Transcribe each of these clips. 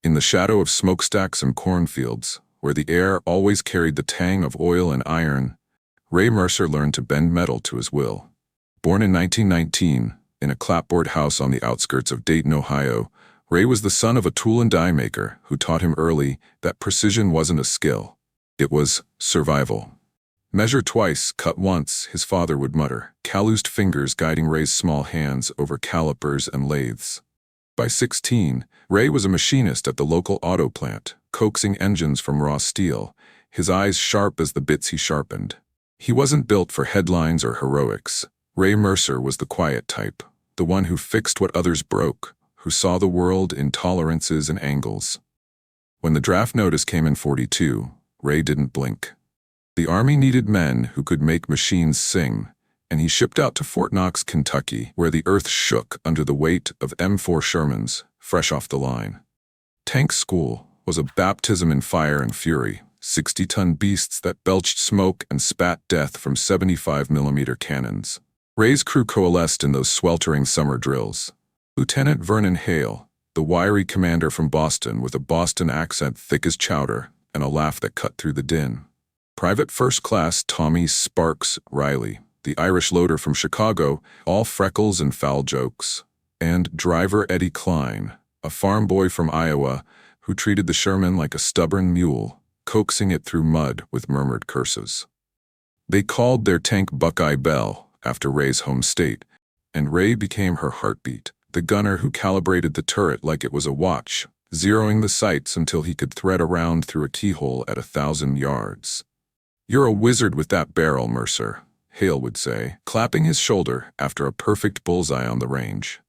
In the shadow of smokestacks and cornfields, where the air always carried the tang of oil and iron, Ray Mercer learned to bend metal to his will. Born in 1919, in a clapboard house on the outskirts of Dayton, Ohio, Ray was the son of a tool and die maker who taught him early that precision wasn't a skill. It was survival. "Measure twice, cut once," his father would mutter, calloused fingers guiding Ray's small hands over calipers and lathes. By 16, Ray was a machinist at the local auto plant, coaxing engines from raw steel, his eyes sharp as the bits he sharpened. He wasn't built for headlines or heroics. Ray Mercer was the quiet type, the one who fixed what others broke, who saw the world in tolerances and angles. When the draft notice came in 42, Ray didn't blink. The Army needed men who could make machines sing, and he shipped out to Fort Knox, Kentucky, where the earth shook under the weight of M4 Shermans, fresh off the line. Tank school was a baptism in fire and fury, 60-ton beasts that belched smoke and spat death from 75mm cannons. Ray's crew coalesced in those sweltering summer drills. Lieutenant Vernon Hale, the wiry commander from Boston with a Boston accent thick as chowder and a laugh that cut through the din. Private First Class Tommy Sparks Riley, the Irish loader from Chicago, all freckles and foul jokes. And driver Eddie Klein, a farm boy from Iowa who treated the Sherman like a stubborn mule, coaxing it through mud with murmured curses. They called their tank Buckeye Belle after Ray's home state, and Ray became her heartbeat, the gunner who calibrated the turret like it was a watch, zeroing the sights until he could thread around through a keyhole at 1,000 yards. "You're a wizard with that barrel, Mercer," Hale would say, clapping his shoulder after a perfect bullseye on the range.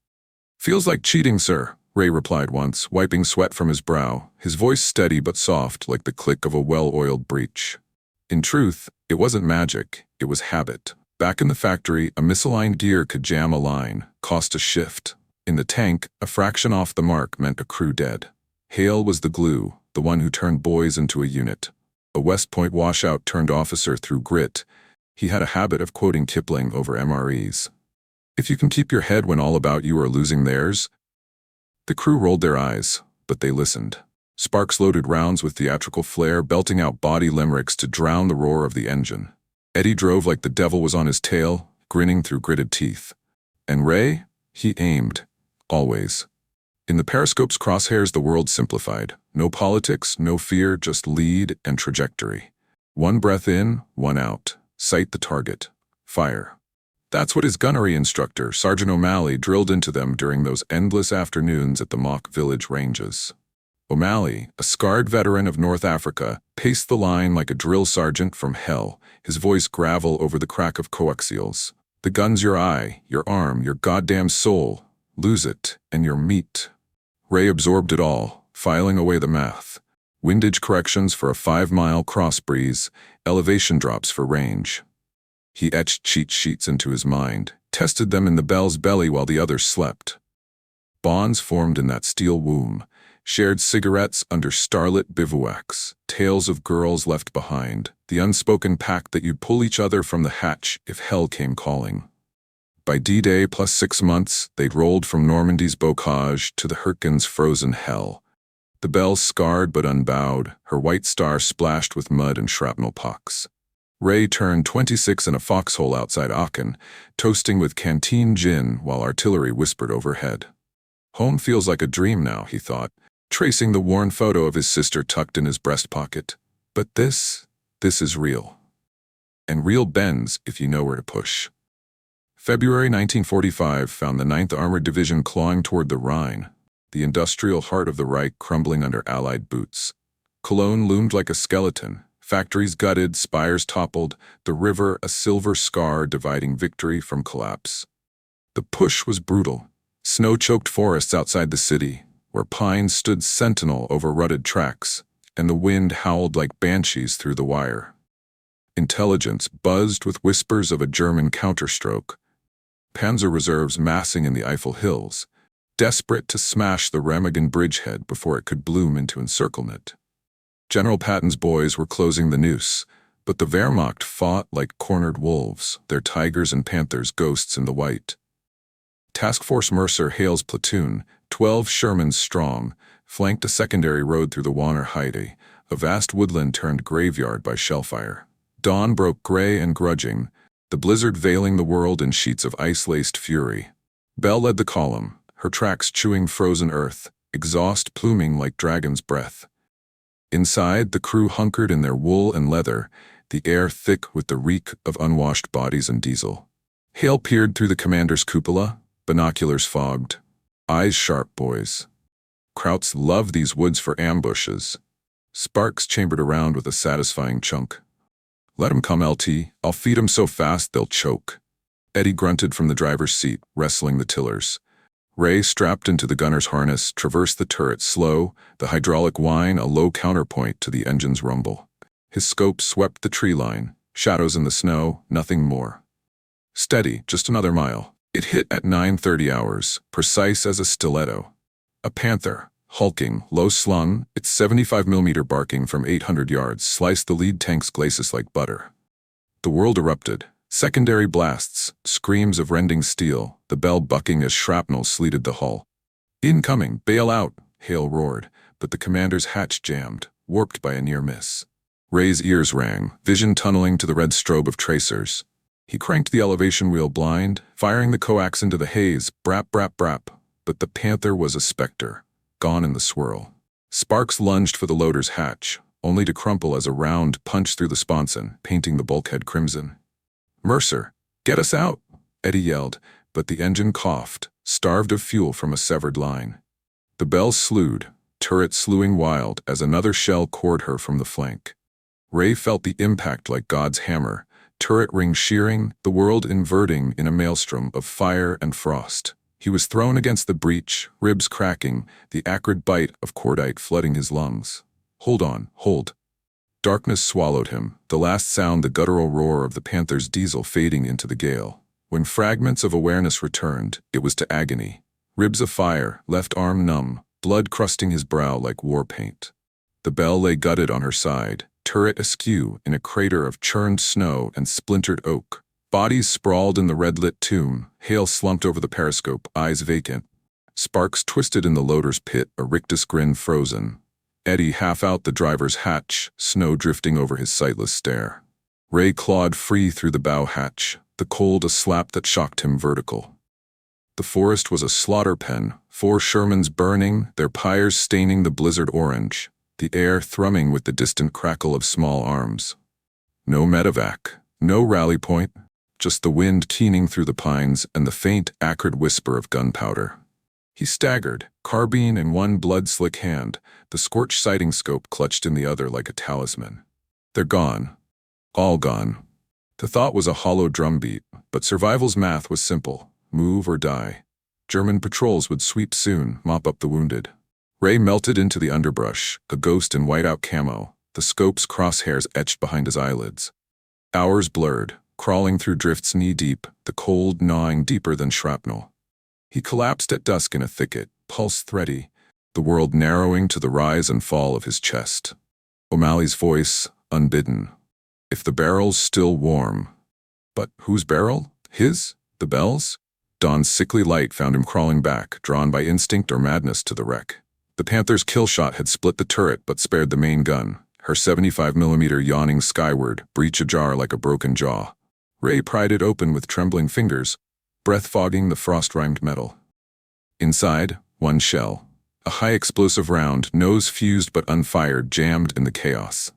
"Feels like cheating, sir," Ray replied once, wiping sweat from his brow, his voice steady but soft like the click of a well-oiled breech. In truth, it wasn't magic, it was habit. Back in the factory, a misaligned gear could jam a line, cost a shift. In the tank, a fraction off the mark meant a crew dead. Hale was the glue, the one who turned boys into a unit. A West Point washout turned officer through grit. He had a habit of quoting Kipling over MREs. "If you can keep your head when all about you are losing theirs." The crew rolled their eyes, but they listened. Sparks loaded rounds with theatrical flair, belting out body limericks to drown the roar of the engine. Eddie drove like the devil was on his tail, grinning through gritted teeth. And Ray? He aimed. Always. In the periscope's crosshairs, the world simplified. No politics, no fear, just lead and trajectory. One breath in, one out. Sight the target. Fire. That's what his gunnery instructor, Sergeant O'Malley, drilled into them during those endless afternoons at the mock village ranges. O'Malley, a scarred veteran of North Africa, paced the line like a drill sergeant from hell, his voice gravel over the crack of coaxials. "The gun's your eye, your arm, your goddamn soul. Lose it, and you're meat." Ray absorbed it all, filing away the math. Windage corrections for a 5-mile cross breeze, elevation drops for range. He etched cheat sheets into his mind, tested them in the Belle's belly while the others slept. Bonds formed in that steel womb, shared cigarettes under starlit bivouacs, tales of girls left behind, the unspoken pact that you'd pull each other from the hatch if hell came calling. By D-Day plus 6 months, they'd rolled from Normandy's bocage to the Hurricane's frozen hell. The Belle scarred but unbowed, her white star splashed with mud and shrapnel pocks. Ray turned 26 in a foxhole outside Aachen, toasting with canteen gin while artillery whispered overhead. Home feels like a dream now, he thought, tracing the worn photo of his sister tucked in his breast pocket. But this is real. And real bends if you know where to push. February 1945 found the 9th Armored Division clawing toward the Rhine, the industrial heart of the Reich crumbling under Allied boots. Cologne loomed like a skeleton, factories gutted, spires toppled, the river a silver scar dividing victory from collapse. The push was brutal. Snow-choked forests outside the city, where pines stood sentinel over rutted tracks, and the wind howled like banshees through the wire. Intelligence buzzed with whispers of a German counterstroke. Panzer reserves massing in the Eifel Hills, desperate to smash the Remagen bridgehead before it could bloom into encirclement. General Patton's boys were closing the noose, but the Wehrmacht fought like cornered wolves, their tigers and panthers ghosts in the white. Task Force Mercer Hale's platoon, 12 Shermans strong, flanked a secondary road through the Wahner Heide, a vast woodland turned graveyard by shellfire. Dawn broke gray and grudging, the blizzard veiling the world in sheets of ice-laced fury. Belle led the column, her tracks chewing frozen earth, exhaust pluming like dragon's breath. Inside, the crew hunkered in their wool and leather, the air thick with the reek of unwashed bodies and diesel. Hale peered through the commander's cupola, binoculars fogged. Eyes sharp, boys. Krauts love these woods for ambushes. Sparks chambered around with a satisfying chunk. Let 'em come, LT. I'll feed 'em so fast they'll choke. Eddie grunted from the driver's seat, wrestling the tillers. Ray, strapped into the gunner's harness, traversed the turret slow, the hydraulic whine a low counterpoint to the engine's rumble. His scope swept the tree line, shadows in the snow, nothing more. Steady, just another mile. It hit at 9:30 hours, precise as a stiletto. A Panther, hulking, low-slung, its 75mm barking from 800 yards sliced the lead tank's glacis like butter. The world erupted. Secondary blasts, screams of rending steel, the bell bucking as shrapnel sleeted the hull. "Incoming, bail out," Hale roared, but the commander's hatch jammed, warped by a near miss. Ray's ears rang, vision tunneling to the red strobe of tracers. He cranked the elevation wheel blind, firing the coax into the haze, brap, brap, brap. But the Panther was a specter, gone in the swirl. Sparks lunged for the loader's hatch, only to crumple as a round punched through the sponson, painting the bulkhead crimson. "Mercer, get us out!" Eddie yelled, but the engine coughed, starved of fuel from a severed line. The Belle slewed, turret slewing wild as another shell cored her from the flank. Ray felt the impact like God's hammer, turret ring shearing, the world inverting in a maelstrom of fire and frost. He was thrown against the breach, ribs cracking, the acrid bite of cordite flooding his lungs. "Hold on, hold." Darkness swallowed him, the last sound the guttural roar of the Panther's diesel fading into the gale. When fragments of awareness returned, it was to agony. Ribs afire, left arm numb, blood crusting his brow like war paint. The Belle lay gutted on her side, turret askew in a crater of churned snow and splintered oak. Bodies sprawled in the red-lit tomb, Hale slumped over the periscope, eyes vacant. Sparks twisted in the loader's pit, a rictus grin frozen. Eddie half out the driver's hatch, snow drifting over his sightless stare. Ray clawed free through the bow hatch, the cold a slap that shocked him vertical. The forest was a slaughter pen, 4 Shermans burning, their pyres staining the blizzard orange, the air thrumming with the distant crackle of small arms. No medevac, no rally point, just the wind keening through the pines and the faint, acrid whisper of gunpowder. He staggered, carbine in one blood-slick hand, the scorched sighting scope clutched in the other like a talisman. They're gone. All gone. The thought was a hollow drumbeat, but survival's math was simple. Move or die. German patrols would sweep soon, mop up the wounded. Ray melted into the underbrush, a ghost in whiteout camo, the scope's crosshairs etched behind his eyelids. Hours blurred, crawling through drifts knee-deep, the cold gnawing deeper than shrapnel. He collapsed at dusk in a thicket, pulse thready, the world narrowing to the rise and fall of his chest. O'Malley's voice, unbidden. "If the barrel's still warm." But whose barrel? His? The Belle's? Dawn's sickly light found him crawling back, drawn by instinct or madness to the wreck. The Panther's kill shot had split the turret but spared the main gun, her 75mm yawning skyward, breech ajar like a broken jaw. Ray pried it open with trembling fingers, breath fogging the frost-rimed metal. Inside, one shell. A high-explosive round, nose fused but unfired, jammed in the chaos.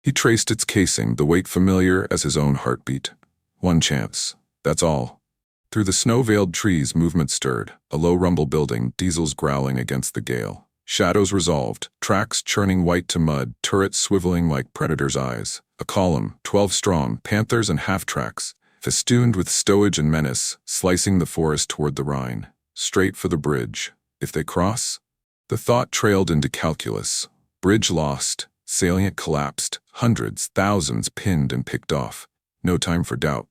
He traced its casing, the weight familiar as his own heartbeat. One chance. That's all. Through the snow-veiled trees, movement stirred, a low rumble building, diesels growling against the gale. Shadows resolved, tracks churning white to mud, turrets swiveling like predators' eyes. A column, 12 strong, Panthers and half-tracks, festooned with stowage and menace, slicing the forest toward the Rhine. Straight for the bridge. If they cross? The thought trailed into calculus. Bridge lost, salient collapsed, hundreds, thousands pinned and picked off. No time for doubt.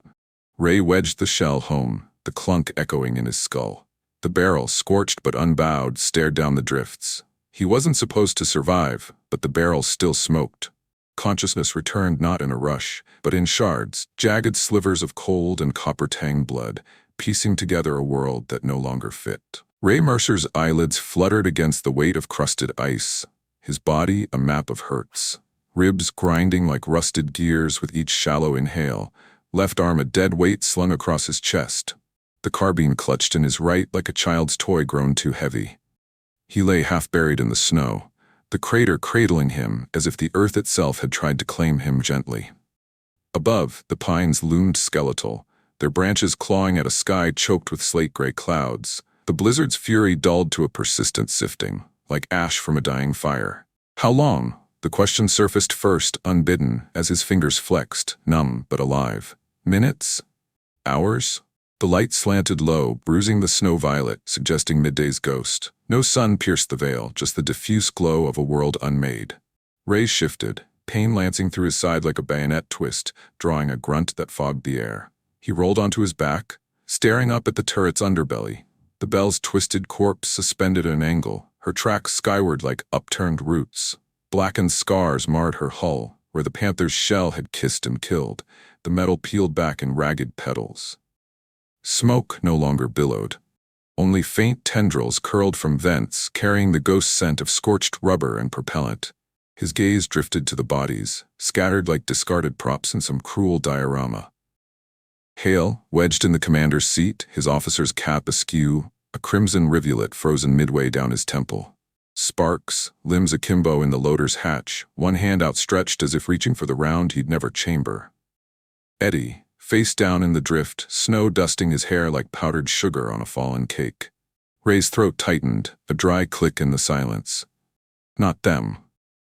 Ray wedged the shell home, the clunk echoing in his skull. The barrel, scorched but unbowed, stared down the drifts. He wasn't supposed to survive, but the barrel still smoked. Consciousness returned not in a rush, but in shards, jagged slivers of cold and copper-tang blood, piecing together a world that no longer fit. Ray Mercer's eyelids fluttered against the weight of crusted ice, his body a map of hurts, ribs grinding like rusted gears with each shallow inhale, left arm a dead weight slung across his chest, the carbine clutched in his right like a child's toy grown too heavy. He lay half buried in the snow, the crater cradling him as if the earth itself had tried to claim him gently. Above, the pines loomed skeletal, their branches clawing at a sky choked with slate-gray clouds, the blizzard's fury dulled to a persistent sifting, like ash from a dying fire. How long? The question surfaced first, unbidden, as his fingers flexed, numb but alive. Minutes? Hours? The light slanted low, bruising the snow violet, suggesting midday's ghost. No sun pierced the veil, just the diffuse glow of a world unmade. Ray shifted, pain lancing through his side like a bayonet twist, drawing a grunt that fogged the air. He rolled onto his back, staring up at the turret's underbelly. The Belle's twisted corpse suspended at an angle, her tracks skyward like upturned roots. Blackened scars marred her hull, where the Panther's shell had kissed and killed, the metal peeled back in ragged petals. Smoke no longer billowed. Only faint tendrils curled from vents, carrying the ghost scent of scorched rubber and propellant. His gaze drifted to the bodies, scattered like discarded props in some cruel diorama. Hale, wedged in the commander's seat, his officer's cap askew, a crimson rivulet frozen midway down his temple. Sparks, limbs akimbo in the loader's hatch, one hand outstretched as if reaching for the round he'd never chamber. Eddie, face down in the drift, snow dusting his hair like powdered sugar on a fallen cake. Ray's throat tightened, a dry click in the silence. Not them.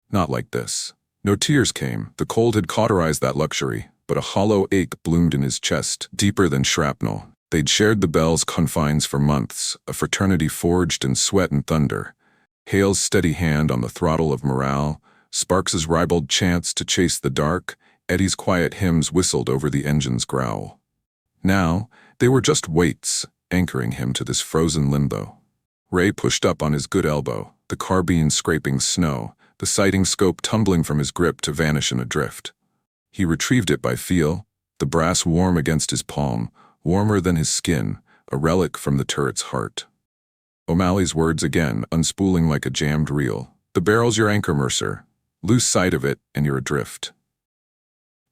Not like this. No tears came, the cold had cauterized that luxury, but a hollow ache bloomed in his chest, deeper than shrapnel. They'd shared the Belle's confines for months, a fraternity forged in sweat and thunder. Hale's steady hand on the throttle of morale, Sparks's ribald chants to chase the dark, Eddie's quiet hymns whistled over the engine's growl. Now, they were just weights, anchoring him to this frozen limbo. Ray pushed up on his good elbow, the carbine scraping snow, the sighting scope tumbling from his grip to vanish in a drift. He retrieved it by feel, the brass warm against his palm, warmer than his skin, a relic from the turret's heart. O'Malley's words again, unspooling like a jammed reel. The barrel's your anchor, Mercer. Lose sight of it, and you're adrift.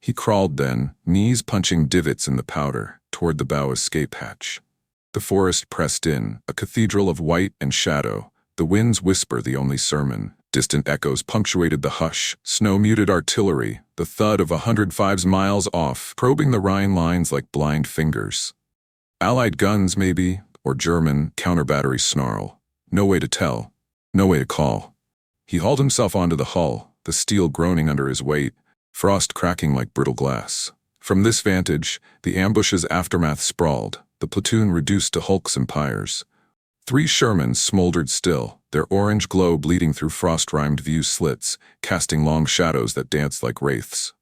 He crawled then, knees punching divots in the powder, toward the bow escape hatch. The forest pressed in, a cathedral of white and shadow, the wind's whisper the only sermon. Distant echoes punctuated the hush, snow-muted artillery, the thud of 105s miles off, probing the Rhine lines like blind fingers. Allied guns, maybe, or German counter-battery snarl. No way to tell. No way to call. He hauled himself onto the hull, the steel groaning under his weight, frost cracking like brittle glass. From this vantage, the ambush's aftermath sprawled, the platoon reduced to hulks and pyres. 3 Shermans smoldered still, their orange glow bleeding through frost-rimed view slits, casting long shadows that danced like wraiths.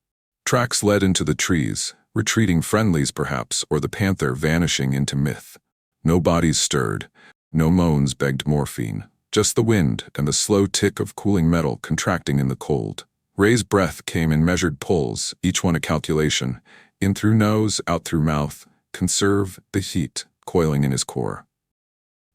Tracks led into the trees, retreating friendlies perhaps, or the Panther vanishing into myth. No bodies stirred, no moans begged morphine, just the wind and the slow tick of cooling metal contracting in the cold. Ray's breath came in measured pulls, each one a calculation, in through nose, out through mouth, conserve the heat coiling in his core.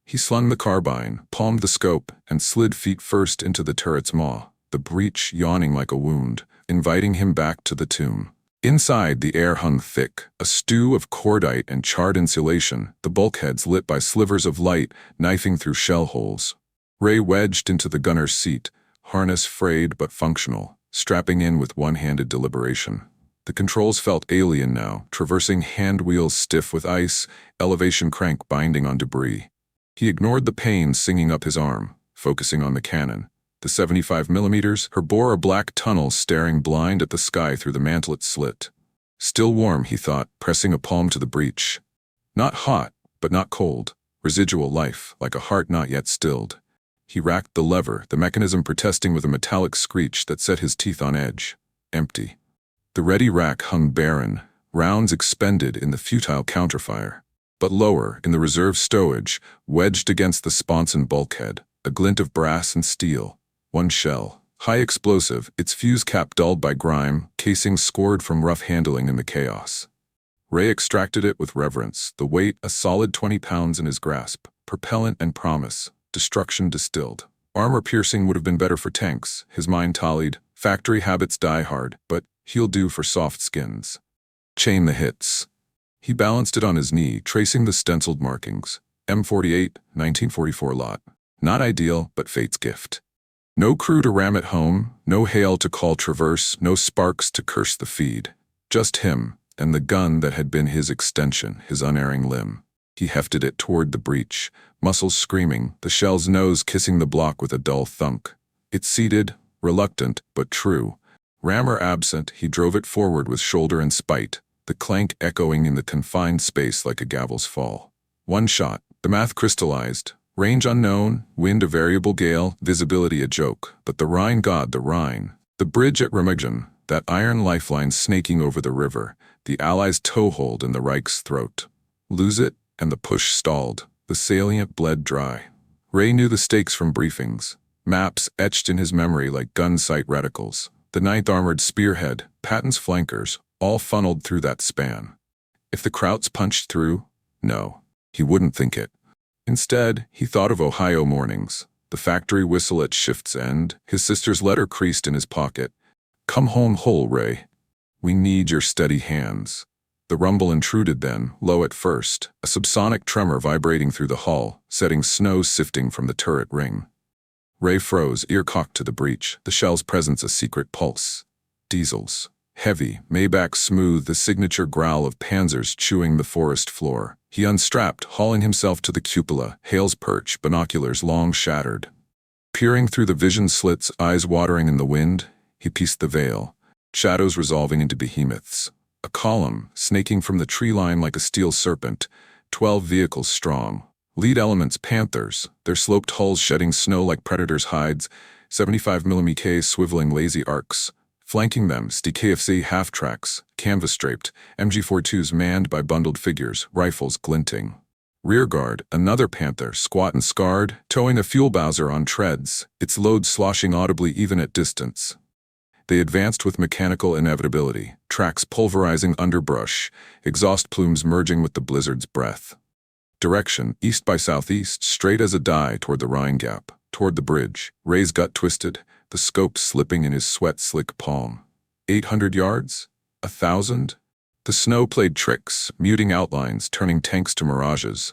He slung the carbine, palmed the scope, and slid feet first into the turret's maw, the breach yawning like a wound, inviting him back to the tomb. Inside, the air hung thick, a stew of cordite and charred insulation, the bulkheads lit by slivers of light, knifing through shell holes. Ray wedged into the gunner's seat, harness frayed but functional, strapping in with one-handed deliberation. The controls felt alien now, traversing hand wheels stiff with ice, elevation crank binding on debris. He ignored the pain singing up his arm, focusing on the cannon. The 75mm, her bore a black tunnel staring blind at the sky through the mantlet slit. Still warm, he thought, pressing a palm to the breech. Not hot, but not cold. Residual life, like a heart not yet stilled. He racked the lever, the mechanism protesting with a metallic screech that set his teeth on edge. Empty. The ready rack hung barren, rounds expended in the futile counterfire. But lower, in the reserve stowage, wedged against the sponson bulkhead, a glint of brass and steel. One shell, high explosive, its fuse cap dulled by grime, casing scored from rough handling in the chaos. Ray extracted it with reverence, the weight a solid 20 pounds in his grasp. propellant and promise, destruction distilled. Armor-piercing would have been better for tanks, his mind tallied. Factory habits die hard, but he'll do for soft skins. Chain the hits. He balanced it on his knee, tracing the stenciled markings. M48, 1944 lot. Not ideal, but fate's gift. No crew to ram it home, no hail to call traverse, no sparks to curse the feed. Just him, and the gun that had been his extension, his unerring limb. He hefted it toward the breach, muscles screaming, the shell's nose kissing the block with a dull thunk. It seated, reluctant, but true. Rammer absent, he drove it forward with shoulder and spite, the clank echoing in the confined space like a gavel's fall. One shot, the math crystallized. Range unknown, wind a variable gale, visibility a joke, but the Rhine god, the Rhine. The bridge at Remagen, that iron lifeline snaking over the river, the Allies' toehold in the Reich's throat. Lose it, and the push stalled. The salient bled dry. Ray knew the stakes from briefings. Maps etched in his memory like gun sight reticles. The 9th Armored Spearhead, Patton's flankers, all funneled through that span. If the Krauts punched through, no, he wouldn't think it. Instead, he thought of Ohio mornings, the factory whistle at shift's end, his sister's letter creased in his pocket. Come home whole, Ray. We need your steady hands. The rumble intruded then, low at first, a subsonic tremor vibrating through the hull, setting snow sifting from the turret ring. Ray froze, ear cocked to the breach, the shell's presence a secret pulse. Diesels. Heavy, Maybach smooth, the signature growl of Panzers chewing the forest floor. He unstrapped, hauling himself to the cupola, Hale's perch, binoculars long shattered. Peering through the vision slits, eyes watering in the wind, he pieced the veil. Shadows resolving into behemoths. A column, snaking from the tree line like a steel serpent, 12 vehicles strong. Lead elements Panthers, their sloped hulls shedding snow like predators' hides, 75mm swiveling lazy arcs. Flanking them, STKFC half-tracks, canvas-draped, MG42s manned by bundled figures, rifles glinting. Rearguard, another Panther, squat and scarred, towing a fuel bowser on treads, its load sloshing audibly even at distance. They advanced with mechanical inevitability, tracks pulverizing underbrush, exhaust plumes merging with the blizzard's breath. Direction, east by southeast, straight as a die toward the Rhine gap, toward the bridge. Ray's gut twisted, the scope slipping in his sweat-slick palm. 800 yards? 1,000? The snow played tricks, muting outlines, turning tanks to mirages.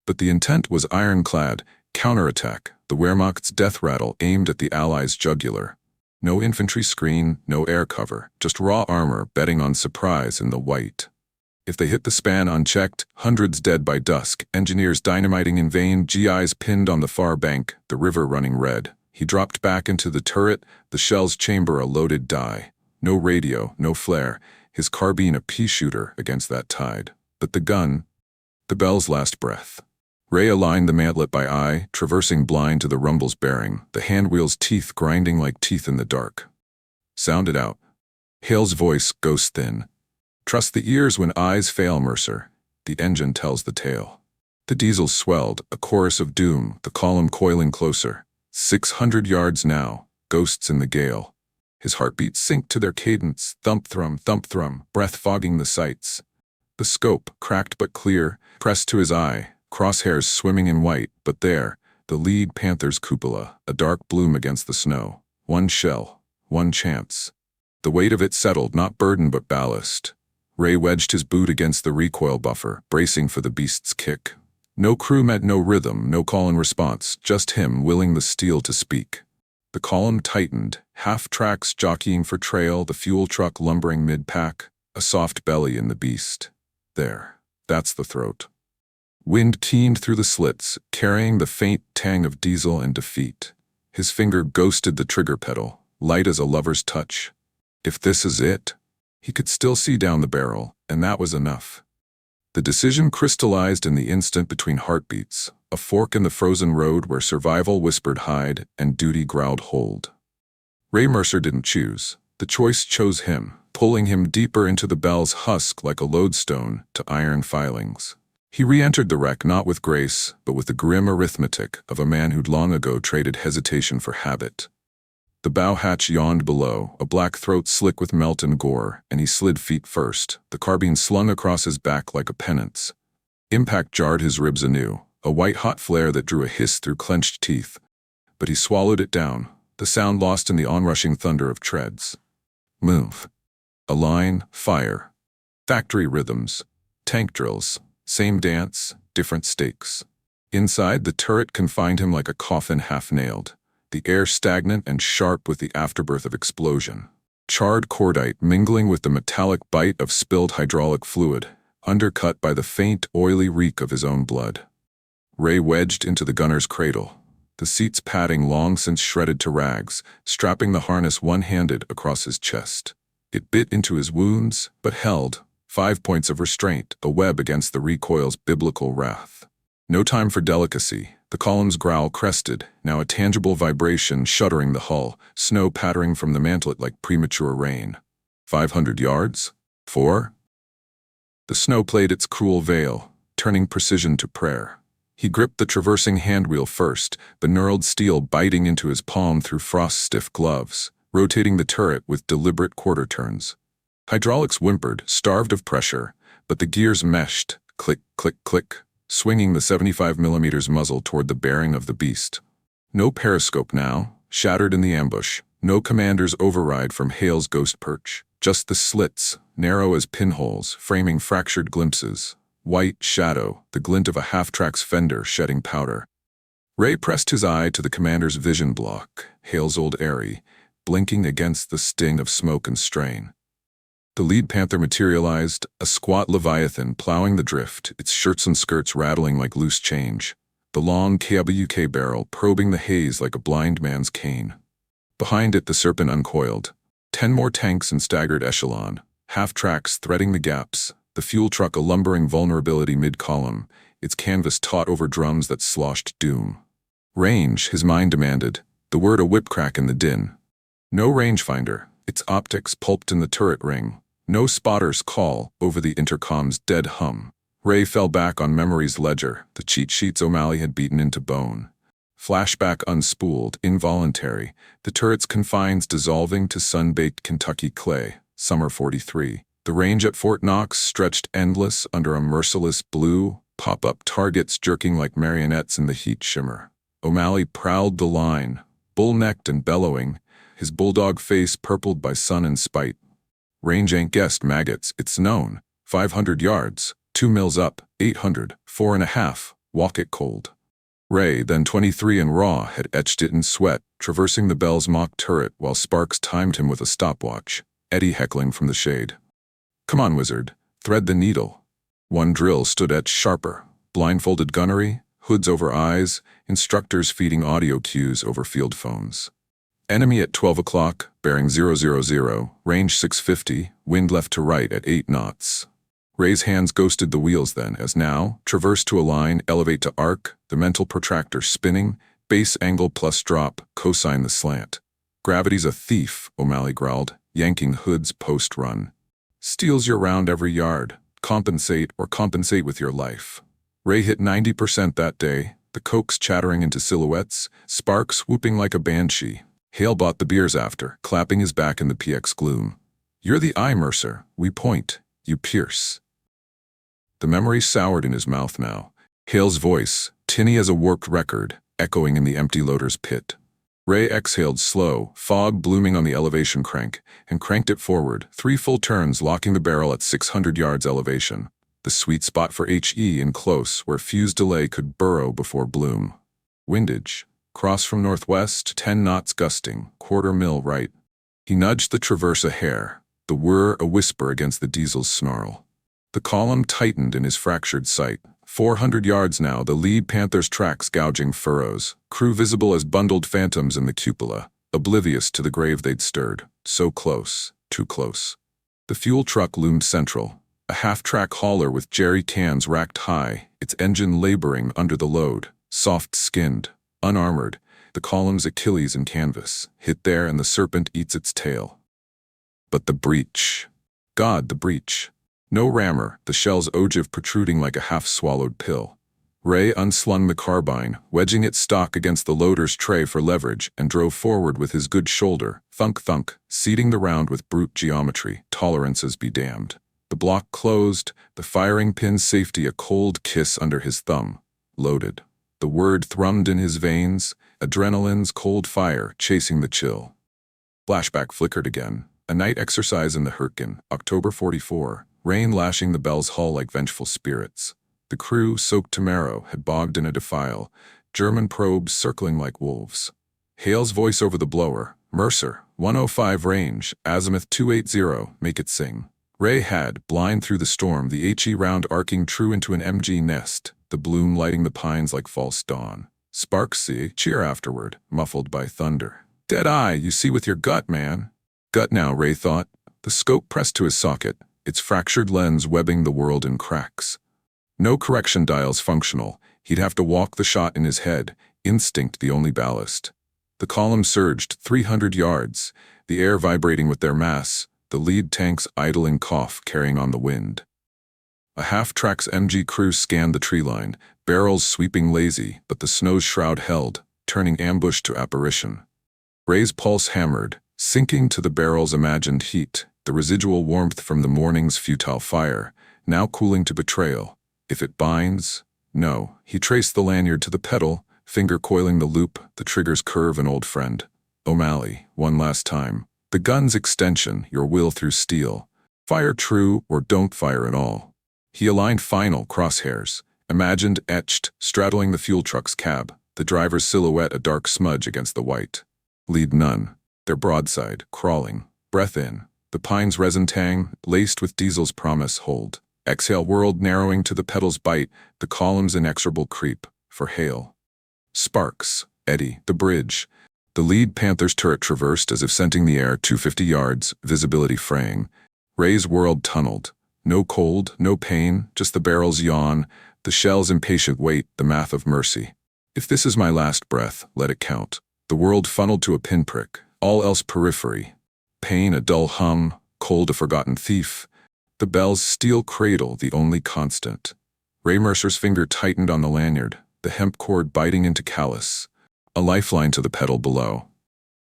But the intent was ironclad, counterattack, the Wehrmacht's death rattle aimed at the Allies' jugular. No infantry screen, no air cover, just raw armor betting on surprise in the white. If they hit the span unchecked, hundreds dead by dusk, engineers dynamiting in vain, GIs pinned on the far bank, the river running red. He dropped back into the turret, the shell's chamber a loaded die. No radio, no flare, his carbine a pea-shooter against that tide. But the gun, the Belle's last breath. Ray aligned the mantlet by eye, traversing blind to the rumble's bearing, the handwheel's teeth grinding like teeth in the dark. Sounded out. Hale's voice, ghost-thin. Trust the ears when eyes fail, Mercer. The engine tells the tale. The diesel swelled, a chorus of doom, the column coiling closer. 600 yards now, ghosts in the gale. His heartbeats sink to their cadence, thump-thrum, breath fogging the sights. The scope, cracked but clear, pressed to his eye, crosshairs swimming in white, but there, the lead Panther's cupola, a dark bloom against the snow. One shell, one chance. The weight of it settled, not burden but ballast. Ray wedged his boot against the recoil buffer, bracing for the beast's kick. No crew meant no rhythm, no call and response, just him willing the steel to speak. The column tightened, half-tracks jockeying for trail, the fuel truck lumbering mid-pack, a soft belly in the beast. There, that's the throat. Wind keened through the slits, carrying the faint tang of diesel and defeat. His finger ghosted the trigger pedal, light as a lover's touch. If this is it, he could still see down the barrel, and that was enough. The decision crystallized in the instant between heartbeats, a fork in the frozen road where survival whispered hide and duty growled hold. Ray Mercer didn't choose. The choice chose him, pulling him deeper into the Belle's husk like a lodestone to iron filings. He re-entered the wreck not with grace, but with the grim arithmetic of a man who'd long ago traded hesitation for habit. The bow hatch yawned below, a black throat slick with melt and gore, and he slid feet first, the carbine slung across his back like a penance. Impact jarred his ribs anew, a white-hot flare that drew a hiss through clenched teeth. But he swallowed it down, the sound lost in the onrushing thunder of treads. Move. A line, fire. Factory rhythms. Tank drills. Same dance, different stakes. Inside, the turret confined him like a coffin half-nailed, the air stagnant and sharp with the afterbirth of explosion. Charred cordite mingling with the metallic bite of spilled hydraulic fluid, undercut by the faint, oily reek of his own blood. Ray wedged into the gunner's cradle, the seat's padding long since shredded to rags, strapping the harness one-handed across his chest. It bit into his wounds, but held, 5 points of restraint, a web against the recoil's biblical wrath. No time for delicacy. The column's growl crested, now a tangible vibration shuddering the hull, snow pattering from the mantlet like premature rain. 500 yards? 4? The snow played its cruel veil, turning precision to prayer. He gripped the traversing handwheel first, the knurled steel biting into his palm through frost-stiff gloves, rotating the turret with deliberate quarter turns. Hydraulics whimpered, starved of pressure, but the gears meshed, click, click, click, swinging the 75mm muzzle toward the bearing of the beast. No periscope now, shattered in the ambush, no commander's override from Hale's ghost perch, just the slits, narrow as pinholes, framing fractured glimpses. White shadow, the glint of a half-track's fender shedding powder. Ray pressed his eye to the commander's vision block, Hale's old Airy, blinking against the sting of smoke and strain. The lead Panther materialized, a squat leviathan plowing the drift, its shirts and skirts rattling like loose change, the long KWK barrel probing the haze like a blind man's cane. Behind it the serpent uncoiled, 10 more tanks in staggered echelon, half-tracks threading the gaps, the fuel truck a lumbering vulnerability mid-column, its canvas taut over drums that sloshed doom. Range, his mind demanded, the word a whip-crack in the din. No rangefinder, its optics pulped in the turret ring. No spotter's call over the intercom's dead hum. Ray fell back on memory's ledger, the cheat sheets O'Malley had beaten into bone. Flashback unspooled, involuntary, the turret's confines dissolving to sun-baked Kentucky clay, summer 43. The range at Fort Knox stretched endless under a merciless blue, pop-up targets jerking like marionettes in the heat shimmer. O'Malley prowled the line, bull-necked and bellowing, his bulldog face purpled by sun and spite. Range ain't guessed maggots, it's known. 500 yards, 2 mils up, 800, 4.5, walk it cold. Ray, then 23 and raw, had etched it in sweat, traversing the Belle's mock turret while Sparks timed him with a stopwatch, Eddie heckling from the shade. Come on, wizard, thread the needle. One drill stood etched sharper, blindfolded gunnery, hoods over eyes, instructors feeding audio cues over field phones. Enemy at 12 o'clock, bearing 000, range 650, wind left to right at 8 knots. Ray's hands ghosted the wheels then, as now, traverse to a line, elevate to arc, the mental protractor spinning, base angle plus drop, cosine the slant. Gravity's a thief, O'Malley growled, yanking hoods post-run. Steals your round every yard. Compensate or compensate with your life. Ray hit 90% that day, the cokes chattering into silhouettes, Sparks whooping like a banshee. Hale bought the beers after, clapping his back in the PX gloom. You're the eye, Mercer. We point. You pierce. The memory soured in his mouth now. Hale's voice, tinny as a warped record, echoing in the empty loader's pit. Ray exhaled slow, fog blooming on the elevation crank, and cranked it forward, 3 full turns locking the barrel at 600 yards elevation. The sweet spot for HE in close, where fuse delay could burrow before bloom. Windage. Cross from northwest, 10 knots gusting, 1/4 mil right. He nudged the traverse a hair, the whir a whisper against the diesel's snarl. The column tightened in his fractured sight. 400 yards now, the lead Panther's tracks gouging furrows, crew visible as bundled phantoms in the cupola, oblivious to the grave they'd stirred. So close, too close. The fuel truck loomed central, a half-track hauler with jerry cans racked high, its engine laboring under the load, soft-skinned, unarmored, the column's Achilles in canvas, hit there and the serpent eats its tail. But the breach. God, the breach. No rammer, the shell's ogive protruding like a half-swallowed pill. Ray unslung the carbine, wedging its stock against the loader's tray for leverage, and drove forward with his good shoulder, thunk-thunk, seeding the round with brute geometry, tolerances be damned. The block closed, the firing pin's safety a cold kiss under his thumb. loaded. The word thrummed in his veins, adrenaline's cold fire chasing the chill. Flashback flickered again. A night exercise in the Hurtgen, October 44, rain lashing the Belle's hull like vengeful spirits. The crew, soaked to marrow, had bogged in a defile, German probes circling like wolves. Hale's voice over the blower, Mercer, 105 range, azimuth 280, make it sing. Ray had, blind through the storm, the HE round arcing true into an MG nest, the bloom lighting the pines like false dawn. Sparks see, cheer afterward, muffled by thunder. Dead eye, you see with your gut, man. Gut now, Ray thought. The scope pressed to his socket, its fractured lens webbing the world in cracks. No correction dials functional. He'd have to walk the shot in his head, instinct the only ballast. The column surged 300 yards, the air vibrating with their mass, the lead tank's idling cough carrying on the wind. A half-track's MG crew scanned the tree line, barrels sweeping lazy, but the snow's shroud held, turning ambush to apparition. Ray's pulse hammered, sinking to the barrel's imagined heat, the residual warmth from the morning's futile fire, now cooling to betrayal. If it binds, no. He traced the lanyard to the pedal, finger coiling the loop, the trigger's curve an old friend. O'Malley, one last time. The gun's extension, your will through steel. Fire true or don't fire at all. He aligned final crosshairs, imagined etched, straddling the fuel truck's cab, the driver's silhouette a dark smudge against the white. Lead none. Their broadside, crawling, breath in, the pine's resin tang, laced with diesel's promise, hold. Exhale world narrowing to the pedal's bite, the column's inexorable creep, for Hale. Sparks, eddy, the bridge. The lead Panther's turret traversed as if scenting the air 250 yards, visibility fraying. Ray's world tunneled. No cold, no pain, just the barrel's yawn, the shell's impatient wait, the math of mercy. If this is my last breath, let it count. The world funneled to a pinprick. All else periphery. Pain a dull hum, cold a forgotten thief. The Belle's steel cradle the only constant. Ray Mercer's finger tightened on the lanyard, the hemp cord biting into callus. A lifeline to the pedal below.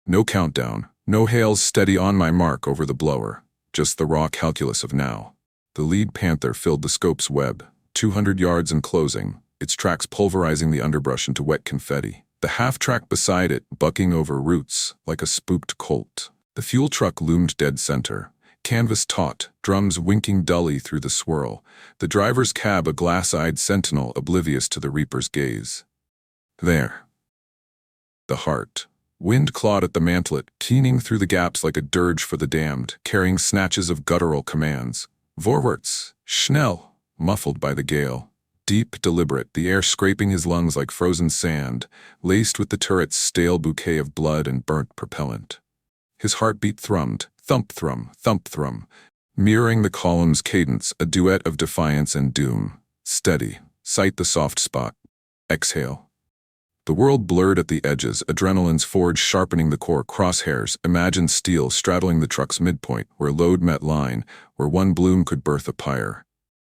No countdown, no Hale's steady on my mark over the blower, just the raw calculus of now. The lead Panther filled the scope's web, 200 yards and closing, its tracks pulverizing the underbrush into wet confetti. The half-track beside it, bucking over roots, like a spooked colt. The fuel truck loomed dead center. Canvas taut, drums winking dully through the swirl. The driver's cab a glass-eyed sentinel oblivious to the reaper's gaze. There. The heart. Wind clawed at the mantlet, keening through the gaps like a dirge for the damned, carrying snatches of guttural commands. Vorwärts, schnell, muffled by the gale. Deep, deliberate, the air scraping his lungs like frozen sand, laced with the turret's stale bouquet of blood and burnt propellant. His heartbeat thrummed, thump-thrum, thump-thrum, mirroring the column's cadence, a duet of defiance and doom. Steady, sight the soft spot. Exhale. The world blurred at the edges, adrenaline's forge sharpening the core, crosshairs, imagined steel straddling the truck's midpoint, where load met line, where one bloom could birth a pyre.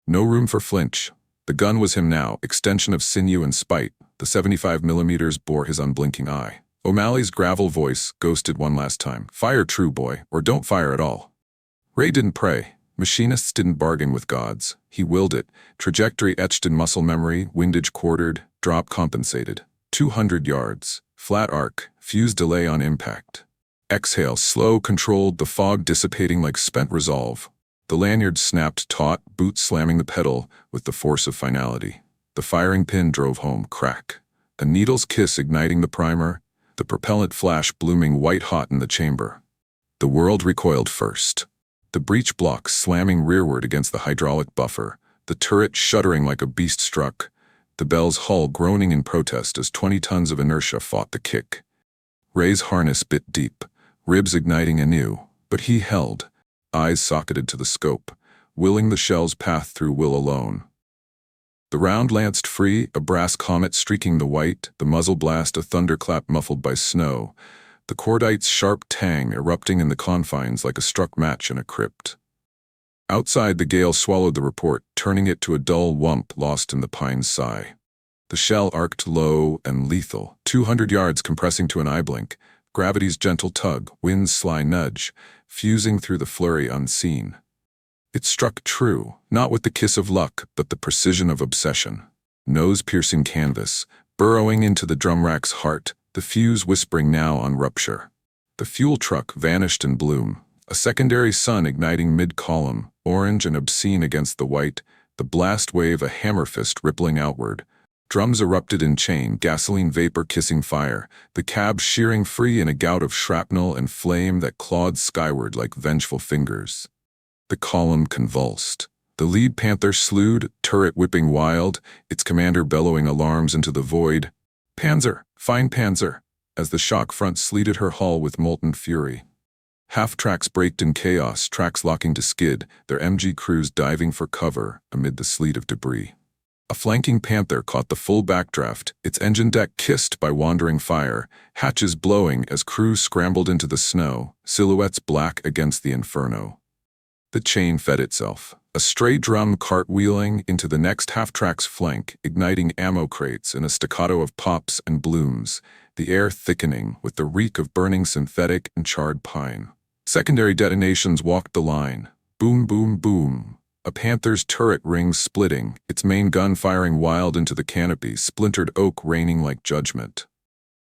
No room for flinch. The gun was him now, extension of sinew and spite. The 75mm bore his unblinking eye. O'Malley's gravel voice ghosted one last time. Fire true, boy, or don't fire at all. Ray didn't pray. Machinists didn't bargain with gods. He willed it. Trajectory etched in muscle memory, windage quartered, drop compensated. 200 yards. Flat arc, fuse delay on impact. Exhale, slow, controlled, the fog dissipating like spent resolve. The lanyard snapped taut, boot slamming the pedal with the force of finality. The firing pin drove home, crack. A needle's kiss igniting the primer, the propellant flash blooming white-hot in the chamber. The world recoiled first. The breech block slamming rearward against the hydraulic buffer, the turret shuddering like a beast struck, the Belle's hull groaning in protest as 20 tons of inertia fought the kick. Ray's harness bit deep, ribs igniting anew, but he held, eyes socketed to the scope, willing the shell's path through will alone. The round lanced free, a brass comet streaking the white, the muzzle blast a thunderclap muffled by snow, the cordite's sharp tang erupting in the confines like a struck match in a crypt. Outside, the gale swallowed the report, turning it to a dull whump lost in the pine's sigh. The shell arced low and lethal, 200 yards compressing to an eye blink, gravity's gentle tug, wind's sly nudge, fusing through the flurry unseen. It struck true, not with the kiss of luck, but the precision of obsession. nose-piercing canvas, burrowing into the drum rack's heart, the fuse whispering now on rupture. The fuel truck vanished in bloom, a secondary sun igniting mid-column, orange and obscene against the white, the blast wave a hammer fist rippling outward. Drums erupted in chain, gasoline vapor kissing fire, the cab shearing free in a gout of shrapnel and flame that clawed skyward like vengeful fingers. The column convulsed. The lead Panther slewed, turret whipping wild, its commander bellowing alarms into the void. "Panzer! Fine Panzer!" as the shock front sleeted her hull with molten fury. Half-tracks braked in chaos, tracks locking to skid, their MG crews diving for cover amid the sleet of debris. A flanking Panther caught the full backdraft, its engine deck kissed by wandering fire, hatches blowing as crews scrambled into the snow, silhouettes black against the inferno. The chain fed itself, a stray drum cartwheeling into the next half-track's flank, igniting ammo crates in a staccato of pops and blooms, the air thickening with the reek of burning synthetic and charred pine. Secondary detonations walked the line. Boom, boom, boom. A Panther's turret rings splitting, its main gun firing wild into the canopy, splintered oak raining like judgment.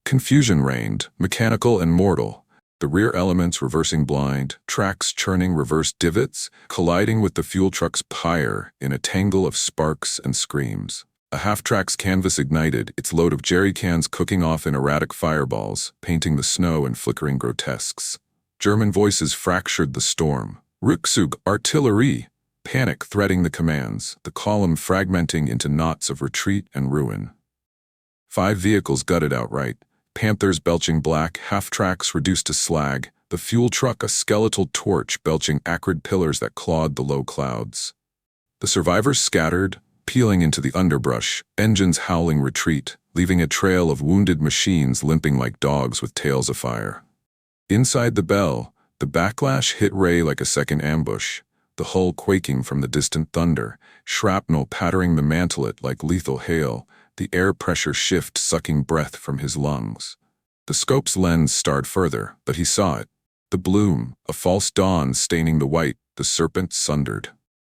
Confusion reigned, mechanical and mortal. The rear elements reversing blind, tracks churning reverse divots, colliding with the fuel truck's pyre in a tangle of sparks and screams. A half-track's canvas ignited, its load of jerry cans cooking off in erratic fireballs, painting the snow in flickering grotesques. German voices fractured the storm. Rückzug, artillery! Panic threading the commands, the column fragmenting into knots of retreat and ruin. 5 vehicles gutted outright. Panthers belching black, half-tracks reduced to slag, the fuel truck a skeletal torch belching acrid pillars that clawed the low clouds. The survivors scattered, peeling into the underbrush, engines howling retreat, leaving a trail of wounded machines limping like dogs with tails afire. Inside the Belle, the backlash hit Ray like a second ambush, the hull quaking from the distant thunder, shrapnel pattering the mantelet like lethal hail, the air pressure shift sucking breath from his lungs. The scope's lens starred further, but he saw it. The bloom, a false dawn staining the white, the serpent sundered.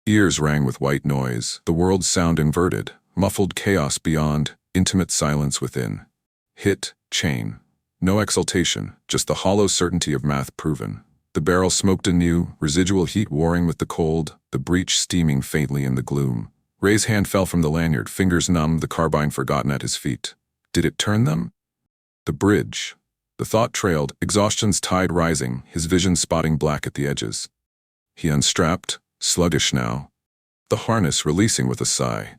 Ears rang with white noise, the world's sound inverted, muffled chaos beyond, intimate silence within. Hit, chain. No exultation, just the hollow certainty of math proven. The barrel smoked anew, residual heat warring with the cold, the breech steaming faintly in the gloom. Ray's hand fell from the lanyard, fingers numb, the carbine forgotten at his feet. Did it turn them? The bridge. The thought trailed, exhaustion's tide rising, his vision spotting black at the edges. He unstrapped, sluggish now, the harness releasing with a sigh.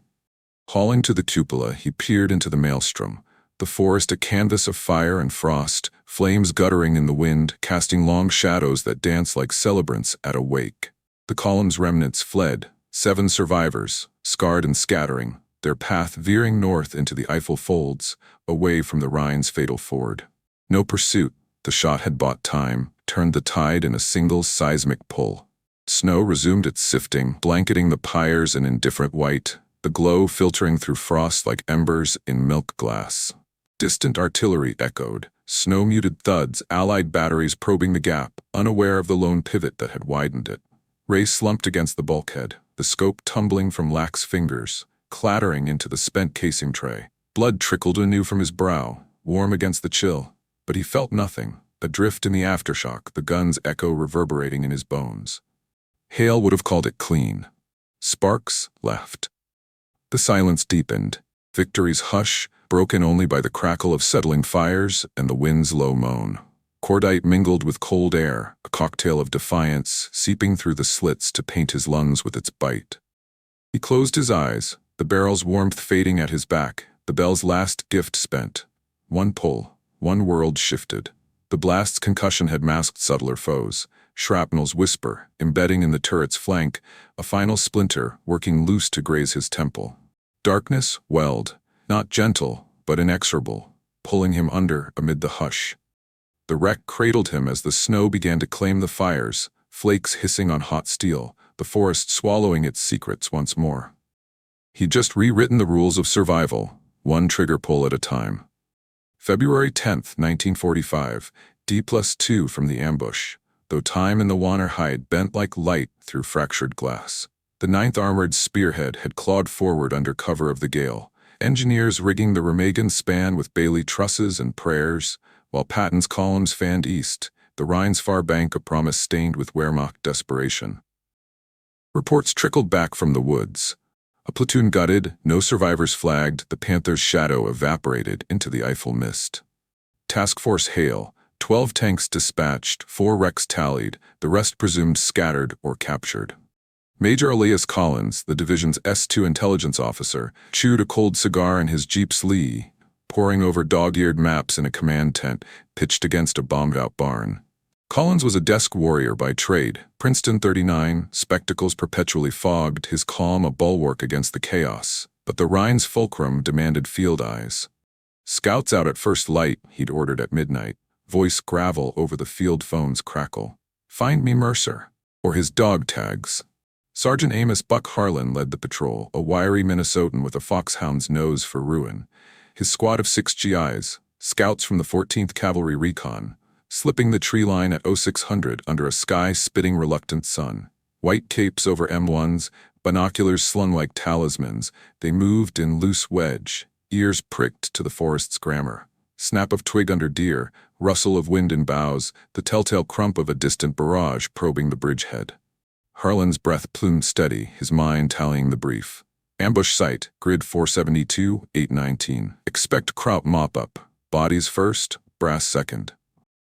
Hauling to the cupola, he peered into the maelstrom, the forest a canvas of fire and frost, flames guttering in the wind, casting long shadows that dance like celebrants at a wake. The column's remnants fled, 7 survivors, scarred and scattering, their path veering north into the Eifel folds, away from the Rhine's fatal ford. No pursuit, the shot had bought time, turned the tide in a single seismic pull. Snow resumed its sifting, blanketing the pyres in indifferent white, the glow filtering through frost like embers in milk glass. Distant artillery echoed, snow-muted thuds, Allied batteries probing the gap, unaware of the lone pivot that had widened it. Ray slumped against the bulkhead, the scope tumbling from lax fingers, clattering into the spent casing tray. Blood trickled anew from his brow, warm against the chill, but he felt nothing, adrift in the aftershock, the gun's echo reverberating in his bones. Hale would have called it clean. Sparks left. The silence deepened, victory's hush, broken only by the crackle of settling fires and the wind's low moan. Cordite mingled with cold air, a cocktail of defiance, seeping through the slits to paint his lungs with its bite. He closed his eyes, the barrel's warmth fading at his back, the Belle's last gift spent. One pull, one world shifted. The blast's concussion had masked subtler foes, shrapnel's whisper, embedding in the turret's flank, a final splinter working loose to graze his temple. Darkness welled, not gentle, but inexorable, pulling him under amid the hush. The wreck cradled him as the snow began to claim the fires, flakes hissing on hot steel, the forest swallowing its secrets once more. He'd just rewritten the rules of survival, one trigger pull at a time. February 10th, 1945, D+2 from the ambush, though time in the Wahner Heide bent like light through fractured glass. The 9th Armored Spearhead had clawed forward under cover of the gale, engineers rigging the Remagen span with Bailey trusses and prayers, while Patton's columns fanned east, the Rhine's far bank a promise stained with Wehrmacht desperation. Reports trickled back from the woods. A platoon gutted, no survivors flagged, the Panther's shadow evaporated into the Eifel mist. Task Force Hale, 12 tanks dispatched, 4 wrecks tallied, the rest presumed scattered or captured. Major Elias Collins, the division's S2 intelligence officer, chewed a cold cigar in his Jeep's lee, poring over dog-eared maps in a command tent pitched against a bombed-out barn. Collins was a desk warrior by trade, Princeton 39, spectacles perpetually fogged, his calm a bulwark against the chaos, but the Rhine's fulcrum demanded field eyes. Scouts out at first light, he'd ordered at midnight, voice gravel over the field phone's crackle. Find me Mercer, or his dog tags. Sergeant Amos "Buck" Harlan led the patrol, a wiry Minnesotan with a foxhound's nose for ruin. His squad of 6 GIs, scouts from the 14th Cavalry Recon, slipping the tree line at 0600 under a sky-spitting reluctant sun. White capes over M1s, binoculars slung like talismans, they moved in loose wedge, ears pricked to the forest's grammar. Snap of twig under deer, rustle of wind in boughs, the telltale crump of a distant barrage probing the bridgehead. Harlan's breath plumed steady, his mind tallying the brief. Ambush site, grid 472, 819. Expect Kraut mop-up. Bodies first, brass second.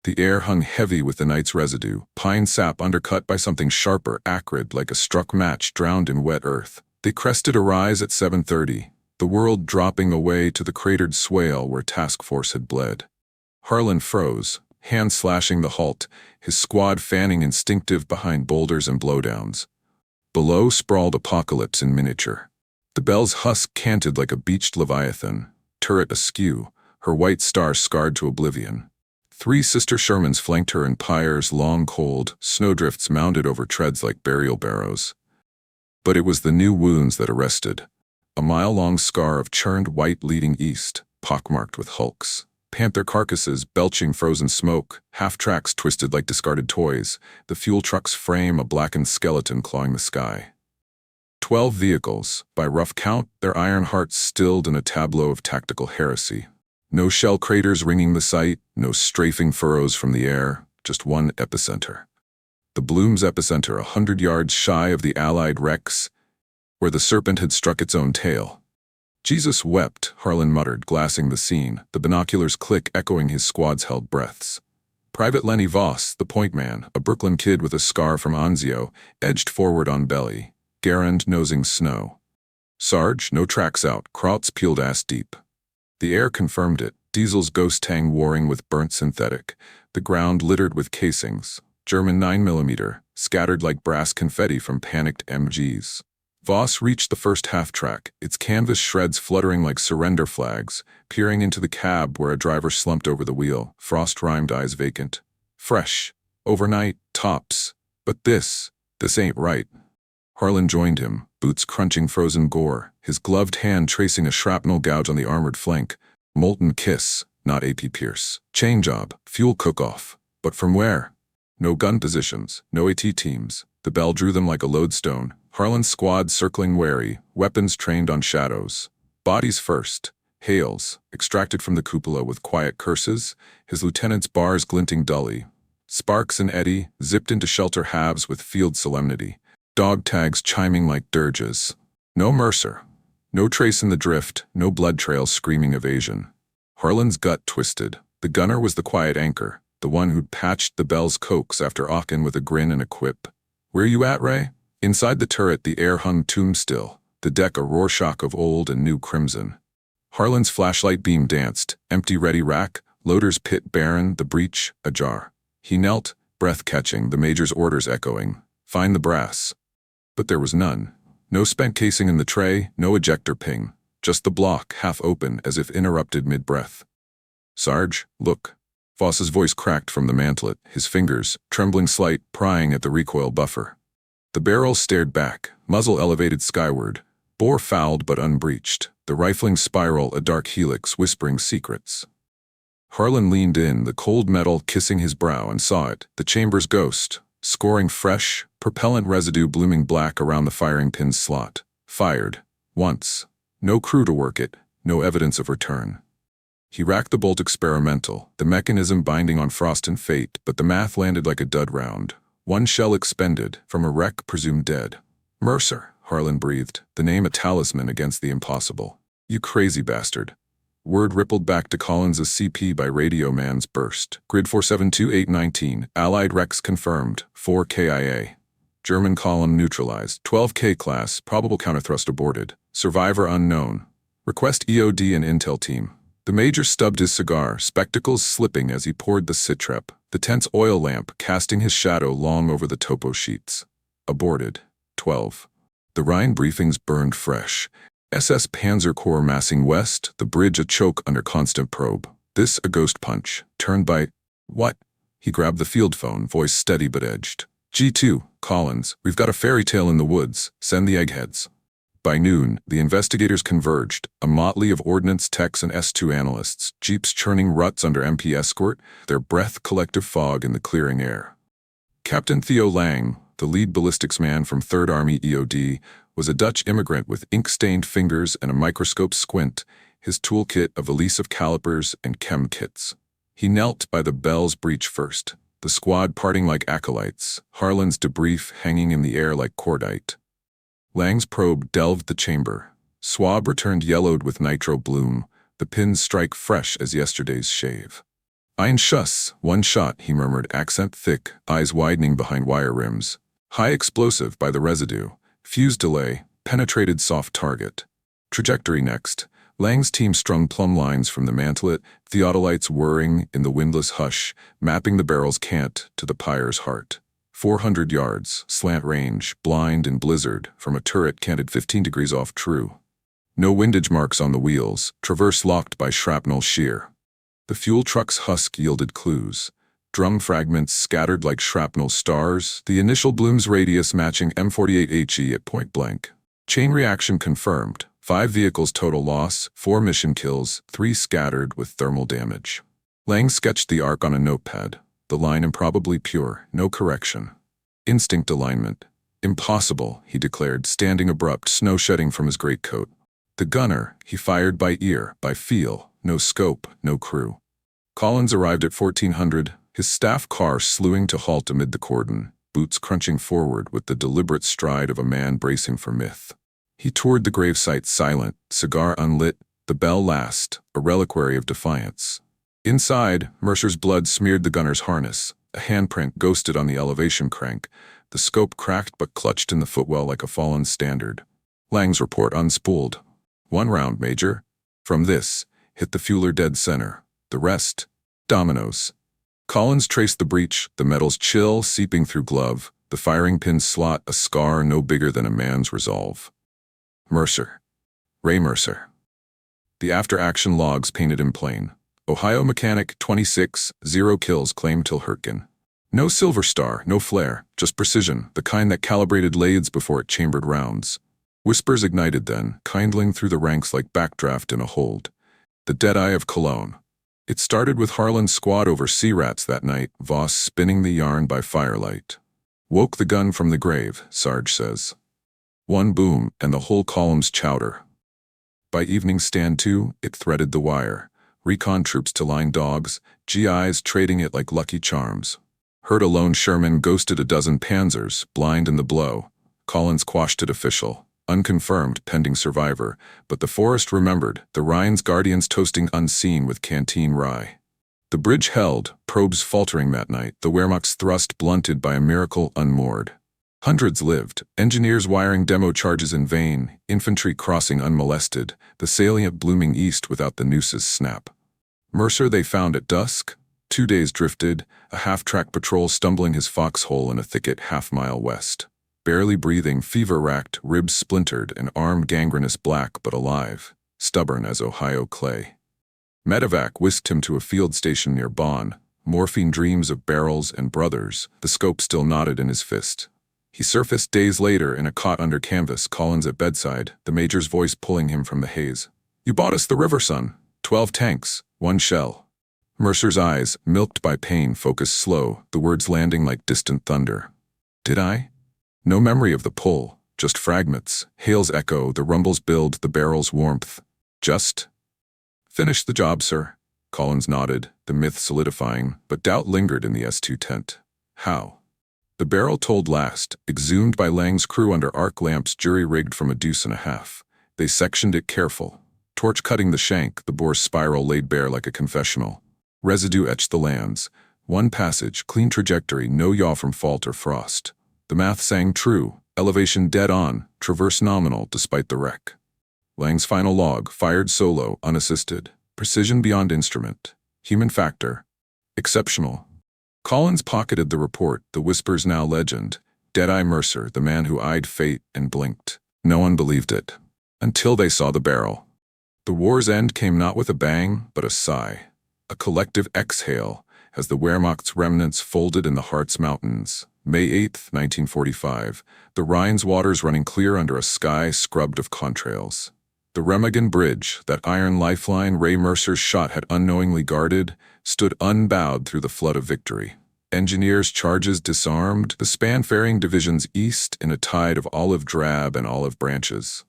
The air hung heavy with the night's residue, pine sap undercut by something sharper, acrid, like a struck match drowned in wet earth. They crested a rise at 7:30, the world dropping away to the cratered swale where task force had bled. Harlan froze, hand slashing the halt, his squad fanning instinctive behind boulders and blowdowns. Below sprawled apocalypse in miniature. The Belle's husk canted like a beached leviathan, turret askew, her white star scarred to oblivion. 3 sister Shermans flanked her in pyres long cold, snowdrifts mounded over treads like burial barrows. But it was the new wounds that arrested. A mile-long scar of churned white leading east, pockmarked with hulks. Panther carcasses belching frozen smoke, half-tracks twisted like discarded toys, the fuel truck's frame a blackened skeleton clawing the sky. 12 vehicles, by rough count, their iron hearts stilled in a tableau of tactical heresy. No shell craters ringing the site, no strafing furrows from the air, just one epicenter. The Bloom's epicenter 100 yards shy of the Allied wrecks, where the serpent had struck its own tail. Jesus wept, Harlan muttered, glassing the scene, the binoculars click echoing his squad's held breaths. Private Lenny Voss, the point man, a Brooklyn kid with a scar from Anzio, edged forward on belly, Garand nosing snow. Sarge, no tracks out, Kraut's peeled ass deep. The air confirmed it, Diesel's ghost tang warring with burnt synthetic, the ground littered with casings, German 9mm, scattered like brass confetti from panicked MGs. Voss reached the first half-track, its canvas shreds fluttering like surrender flags, peering into the cab where a driver slumped over the wheel, frost-rimed eyes vacant. Fresh. Overnight. Tops. But this ain't right. Harlan joined him, boots crunching frozen gore, his gloved hand tracing a shrapnel gouge on the armored flank. Molten kiss, not AP Pierce. Chain job, fuel cook-off. But from where? No gun positions, no AT teams. The Belle drew them like a lodestone, Harlan's squad circling wary, weapons trained on shadows. Bodies first. Hales, extracted from the cupola with quiet curses, his lieutenant's bars glinting dully. Sparks and Eddie, zipped into shelter halves with field solemnity. Dog tags chiming like dirges. No Mercer. No trace in the drift, no blood trail screaming evasion. Harlan's gut twisted. The gunner was the quiet anchor, the one who'd patched the Belle's cokes after Aachen with a grin and a quip. Where you at, Ray? Inside the turret the air hung tomb-still, the deck a Rorschach of old and new crimson. Harlan's flashlight beam danced, empty ready rack, loader's pit barren, the breech ajar. He knelt, breath catching, the major's orders echoing. Find the brass. But there was none. No spent casing in the tray, no ejector ping. Just the block, half open, as if interrupted mid-breath. Sarge, look. Voss's voice cracked from the mantlet, his fingers, trembling slight, prying at the recoil buffer. The barrel stared back, muzzle elevated skyward, bore fouled but unbreached, the rifling spiral a dark helix whispering secrets. Harlan leaned in, the cold metal kissing his brow, and saw it, the chamber's ghost, scoring fresh, propellant residue blooming black around the firing pin's slot. Fired. Once. No crew to work it, No evidence of return. He racked the bolt experimental, the mechanism binding on frost and fate, but the math landed like a dud round. One shell expended, from a wreck presumed dead. Mercer, Harlan breathed, the name a talisman against the impossible. You crazy bastard. Word rippled back to Collins' CP by radio man's burst. Grid 472819, Allied wrecks confirmed, 4 KIA. German column neutralized, 12K class, probable counterthrust aborted. Survivor unknown. Request EOD and intel team. The major stubbed his cigar, spectacles slipping as he poured the sitrep, the tense oil lamp casting his shadow long over the topo sheets. Aborted. 12. The Rhine briefings burned fresh. SS Panzer Corps massing west, the bridge a choke under constant probe. This a ghost punch, turned by... What? He grabbed the field phone, voice steady but edged. G2, Collins, we've got a fairy tale in the woods, send the eggheads. By noon, the investigators converged, a motley of ordnance techs and S2 analysts, jeeps churning ruts under MP escort, their breath collective fog in the clearing air. Captain Theo Lang, the lead ballistics man from 3rd Army EOD, was a Dutch immigrant with ink-stained fingers and a microscope squint, his toolkit a valise of calipers and chem kits. He knelt by the Belle's breach first, the squad parting like acolytes, Harlan's debrief hanging in the air like cordite. Lang's probe delved the chamber. Swab returned yellowed with nitro bloom, the pins strike fresh as yesterday's shave. Ein Schuss, one shot, he murmured, accent thick, eyes widening behind wire rims. High explosive by the residue. Fuse delay, penetrated soft target. Trajectory next. Lang's team strung plumb lines from the mantelet, theodolites whirring in the windless hush, mapping the barrel's cant to the pyre's heart. 400 yards, slant range, blind and blizzard, from a turret canted 15 degrees off true. No windage marks on the wheels, traverse locked by shrapnel shear. The fuel truck's husk yielded clues. Drum fragments scattered like shrapnel stars, the initial bloom's radius matching M48HE at point blank. Chain reaction confirmed. 5 vehicles total loss, 4 mission kills, 3 scattered with thermal damage. Lang sketched the arc on a notepad. The line improbably pure, no correction. Instinct alignment. Impossible, he declared, standing abrupt, snow shedding from his greatcoat. The gunner, he fired by ear, by feel, no scope, no crew. Collins arrived at 1400, his staff car slewing to halt amid the cordon, boots crunching forward with the deliberate stride of a man bracing for myth. He toured the gravesite silent, cigar unlit, the bell last, a reliquary of defiance. Inside, Mercer's blood smeared the gunner's harness, a handprint ghosted on the elevation crank, the scope cracked but clutched in the footwell like a fallen standard. Lang's report unspooled. 1 round, Major. From this, hit the fueler dead center. The rest, dominoes. Collins traced the breach, the metal's chill seeping through glove, the firing pin's slot a scar no bigger than a man's resolve. Mercer. Ray Mercer. The after-action logs painted him plain. Ohio mechanic, 26, 0 kills claimed till Hurtgen. No silver star, no flare, just precision, the kind that calibrated lathes before it chambered rounds. Whispers ignited then, kindling through the ranks like backdraft in a hold. The dead eye of Cologne. It started with Harlan's squad over sea rats that night, Voss spinning the yarn by firelight. Woke the gun from the grave, Sarge says. 1 boom, and the whole column's chowder. By evening stand 2, it threaded the wire. Recon troops to line dogs, GIs trading it like lucky charms. Heard a lone Sherman ghosted a dozen Panzers, blind in the blow. Collins quashed it official. Unconfirmed, pending survivor, but the forest remembered, the Rhine's guardians toasting unseen with canteen rye. The bridge held, probes faltering that night, the Wehrmacht's thrust blunted by a miracle unmoored. Hundreds lived, engineers wiring demo charges in vain, infantry crossing unmolested, the salient blooming east without the nooses snap. Mercer they found at dusk, 2 days drifted, a half-track patrol stumbling his foxhole in a thicket half-mile west. Barely breathing, fever-racked, ribs splintered, an arm gangrenous black but alive, stubborn as Ohio clay. Medevac whisked him to a field station near Bonn, morphine dreams of barrels and brothers, the scope still knotted in his fist. He surfaced days later in a cot under canvas, Collins at bedside, the major's voice pulling him from the haze. You bought us the river, son. 12 tanks, 1 shell. Mercer's eyes, milked by pain, focused slow, the words landing like distant thunder. Did I? No memory of the pull, just fragments, hail's echo, the rumble's build, the barrel's warmth. Just, Finished the job, sir. Collins nodded, the myth solidifying, but doubt lingered in the S2 tent. How? The barrel told last, exhumed by Lang's crew under arc lamps jury-rigged from a deuce and a half. They sectioned it careful. Torch cutting the shank, the bore's spiral laid bare like a confessional. Residue etched the lands. One passage, clean trajectory, no yaw from fault or frost. The math sang true, elevation dead on, traverse nominal despite the wreck. Lang's final log, fired solo, unassisted. Precision beyond instrument. Human factor. Exceptional. Collins pocketed the report, the whispers now legend. Dead-eye Mercer, the man who eyed fate and blinked. No one believed it. Until they saw the barrel. The war's end came not with a bang, but a sigh. A collective exhale, as the Wehrmacht's remnants folded in the Harz Mountains. May 8, 1945, the Rhine's waters running clear under a sky scrubbed of contrails. The Remagen bridge, that iron lifeline Ray Mercer's shot had unknowingly guarded, stood unbowed through the flood of victory. Engineers' charges disarmed, the span ferrying divisions east in a tide of olive drab and olive branches.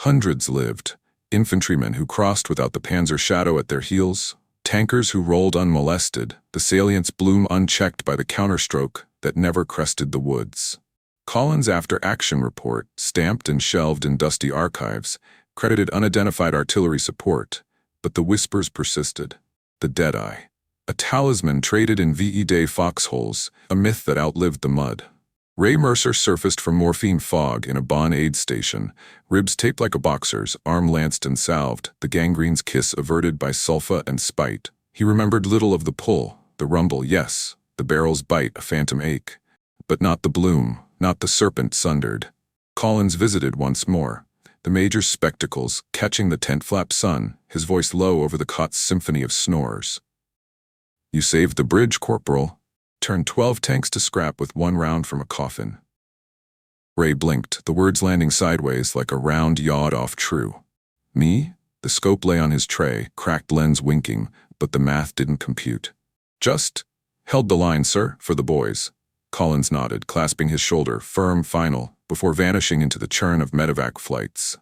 Hundreds lived, infantrymen who crossed without the Panzer shadow at their heels, tankers who rolled unmolested, the salients bloom unchecked by the counterstroke that never crested the woods. Collins' after-action report, stamped and shelved in dusty archives, credited unidentified artillery support, but the whispers persisted. The dead-eye. A talisman traded in VE Day foxholes, a myth that outlived the mud. Ray Mercer surfaced from morphine fog in a Bonn aid station, ribs taped like a boxer's, arm lanced and salved, the gangrene's kiss averted by sulfa and spite. He remembered little of the pull, the rumble, yes, the barrel's bite, a phantom ache. But not the bloom, not the serpent sundered. Collins visited once more. The Major's spectacles, catching the tent-flap sun, his voice low over the cot's symphony of snores. You saved the bridge, Corporal. Turned 12 tanks to scrap with one round from a coffin. Ray blinked, the words landing sideways like a round yawed off true. Me? The scope lay on his tray, cracked lens winking, but the math didn't compute. Just held the line, sir, for the boys. Collins nodded, clasping his shoulder, firm, final, before vanishing into the churn of medevac flights.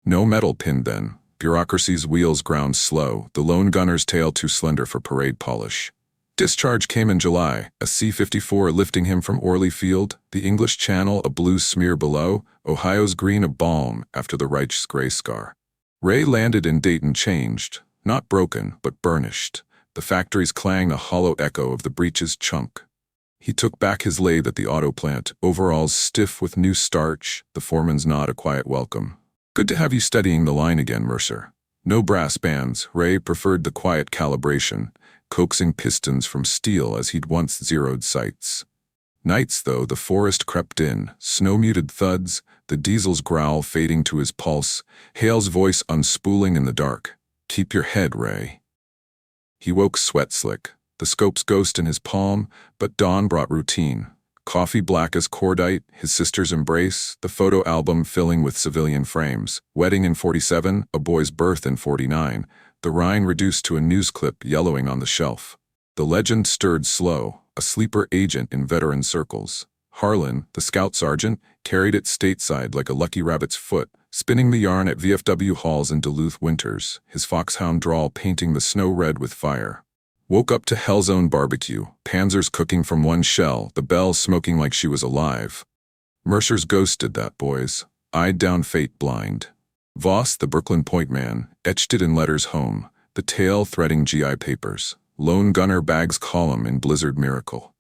No metal pinned then. Bureaucracy's wheels ground slow, the lone gunner's tail too slender for parade polish. Discharge came in July, a C-54 lifting him from Orly Field, the English Channel a blue smear below, Ohio's green a balm after the Reich's gray scar. Ray landed in Dayton changed, not broken, but burnished, the factory's clang a hollow echo of the breech's chunk. He took back his lathe at the auto plant, overalls stiff with new starch, the foreman's nod a quiet welcome. Good to have you studying the line again, Mercer. No brass bands, Ray preferred the quiet calibration, coaxing pistons from steel as he'd once zeroed sights. Nights, though, the forest crept in, snow-muted thuds, the diesel's growl fading to his pulse, Hale's voice unspooling in the dark. Keep your head, Ray. He woke sweat-slick, the scope's ghost in his palm, but dawn brought routine. Coffee black as cordite, his sister's embrace, the photo album filling with civilian frames, wedding in 47, a boy's birth in 49, the Rhine reduced to a news clip yellowing on the shelf. The legend stirred slow, a sleeper agent in veteran circles. Harlan, the scout sergeant, carried it stateside like a lucky rabbit's foot, spinning the yarn at VFW halls in Duluth winters, his foxhound drawl painting the snow red with fire. Woke up to Hell's Own barbecue, Panzers cooking from one shell, the Belle smoking like she was alive. Mercer's ghosted that, boys, eyed down fate blind. Voss, the Brooklyn Point man, etched it in letters home, the tail threading GI papers, lone gunner bags column in Blizzard Miracle.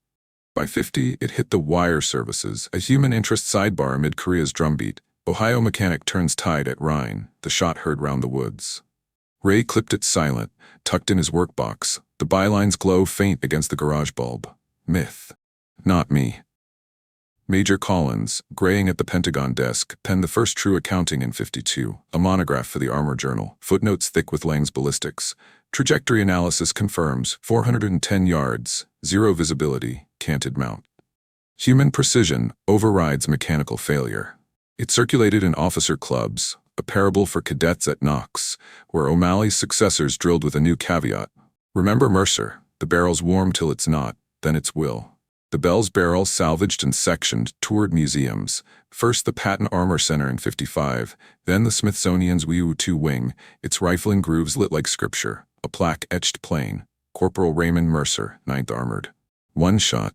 By 50, it hit the wire services, a human interest sidebar amid Korea's drumbeat. Ohio mechanic turns tide at Rhine, the shot heard round the woods. Ray clipped it silent, tucked in his workbox, the bylines glow faint against the garage bulb. Myth. Not me. Major Collins, graying at the Pentagon desk, penned the first true accounting in 52, a monograph for the Armor Journal, footnotes thick with Lang's ballistics. Trajectory analysis confirms 410 yards, zero visibility, canted mount. Human precision overrides mechanical failure. It circulated in officer clubs, a parable for cadets at Knox, where O'Malley's successors drilled with a new caveat. Remember Mercer, the barrel's warm till it's not, then it's will. The Belle's barrel, salvaged and sectioned, toured museums. First the Patton Armor Center in '55, then the Smithsonian's WU-2 wing, its rifling grooves lit like scripture, a plaque etched plain, Corporal Ray Mercer, 9th Armored. One shot.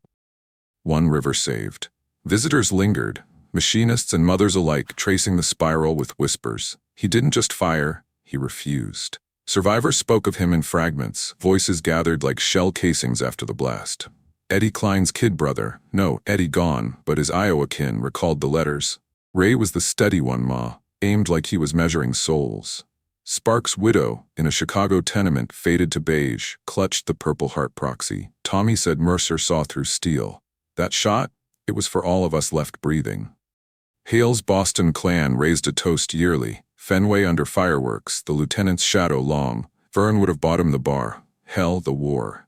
One river saved. Visitors lingered, machinists and mothers alike tracing the spiral with whispers. He didn't just fire, he refused. Survivors spoke of him in fragments, voices gathered like shell casings after the blast. Eddie Klein's kid brother, no, Eddie gone, but his Iowa kin, recalled the letters. Ray was the steady one, Ma, aimed like he was measuring souls. Sparks' widow, in a Chicago tenement faded to beige, clutched the Purple Heart proxy. Tommy said Mercer saw through steel. That shot? It was for all of us left breathing. Hale's Boston clan raised a toast yearly. Fenway under fireworks, the lieutenant's shadow long. Vern would have bought him the bar. Hell, the war.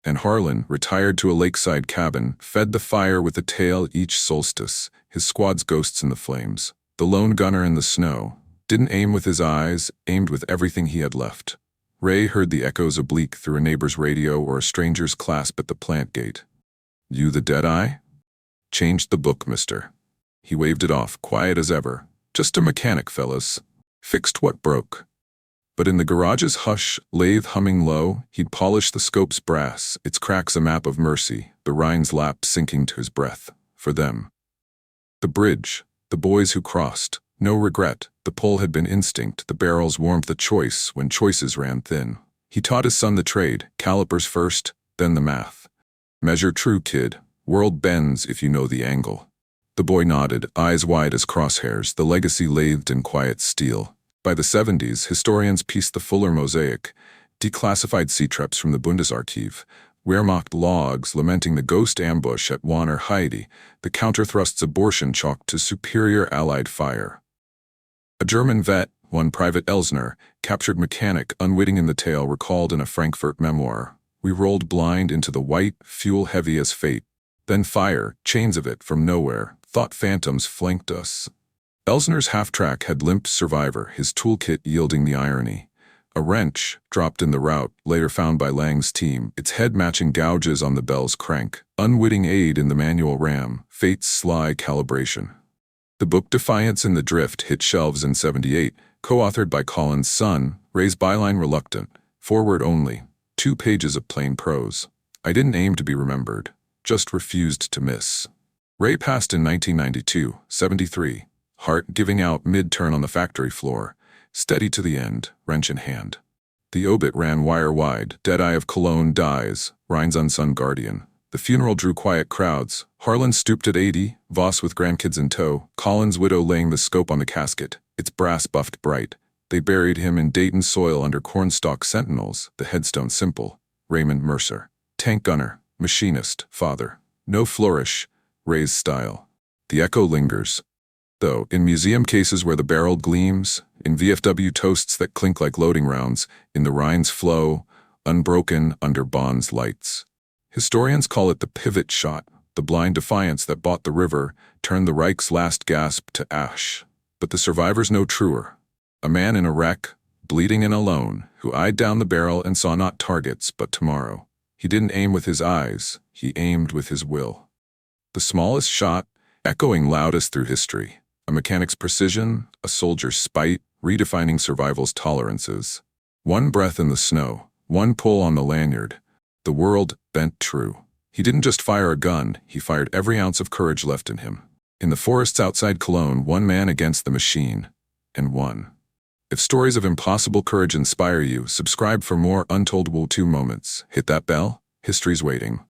And Harlan, retired to a lakeside cabin, fed the fire with a tale each solstice, his squad's ghosts in the flames. The lone gunner in the snow. Didn't aim with his eyes, aimed with everything he had left. Ray heard the echoes oblique through a neighbor's radio or a stranger's clasp at the plant gate. You the Deadeye? Changed the book, mister. He waved it off, quiet as ever. Just a mechanic, fellas. Fixed what broke. But in the garage's hush, lathe humming low, he'd polish the scope's brass, its cracks a map of mercy, the Rhine's lap sinking to his breath. For them. The bridge, the boys who crossed. No regret, the pull had been instinct, the barrel's warmth a choice when choices ran thin. He taught his son the trade, calipers first, then the math. Measure true, kid. World bends if you know the angle. The boy nodded, eyes wide as crosshairs, the legacy lathed in quiet steel. By the '70s, historians pieced the fuller mosaic, declassified sea-treps from the Bundesarchiv, Wehrmacht logs lamenting the ghost ambush at Wahner Heide, the counterthrust's abortion chalked to superior Allied fire. A German vet, one Private Elsner, captured mechanic unwitting in the tale, recalled in a Frankfurt memoir. We rolled blind into the white, fuel-heavy as fate. Then fire, chains of it from nowhere, thought phantoms flanked us. Elsner's half-track had limped survivor, his toolkit yielding the irony. A wrench, dropped in the route, later found by Lang's team, its head matching gouges on the Belle's crank. Unwitting aid in the manual ram, fate's sly calibration. The book Defiance in the Drift hit shelves in '78, co-authored by Collins' son, Ray's byline reluctant, forward only, 2 pages of plain prose. I didn't aim to be remembered, just refused to miss. Ray passed in 1992, 73, heart giving out mid-turn on the factory floor, steady to the end, wrench in hand. The obit ran wire-wide, Deadeye of Cologne dies, Rhine's unsung guardian. The funeral drew quiet crowds. Harlan stooped at 80, Voss with grandkids in tow, Collins' widow laying the scope on the casket, its brass buffed bright. They buried him in Dayton soil under cornstalk sentinels, the headstone simple. Raymond Mercer. Tank gunner, machinist, father. No flourish, Ray's style. The echo lingers. Though, in museum cases where the barrel gleams, in VFW toasts that clink like loading rounds, in the Rhine's flow, unbroken under Bond's lights. Historians call it the pivot shot, the blind defiance that bought the river, turned the Reich's last gasp to ash. But the survivors know truer. A man in a wreck, bleeding and alone, who eyed down the barrel and saw not targets but tomorrow. He didn't aim with his eyes, he aimed with his will. The smallest shot, echoing loudest through history. A mechanic's precision, a soldier's spite, redefining survival's tolerances. One breath in the snow, one pull on the lanyard. The world bent true. He didn't just fire a gun, he fired every ounce of courage left in him. In the forests outside Cologne, one man against the machine. And won. If stories of impossible courage inspire you, subscribe for more Untold WU-2 moments. Hit that bell, history's waiting.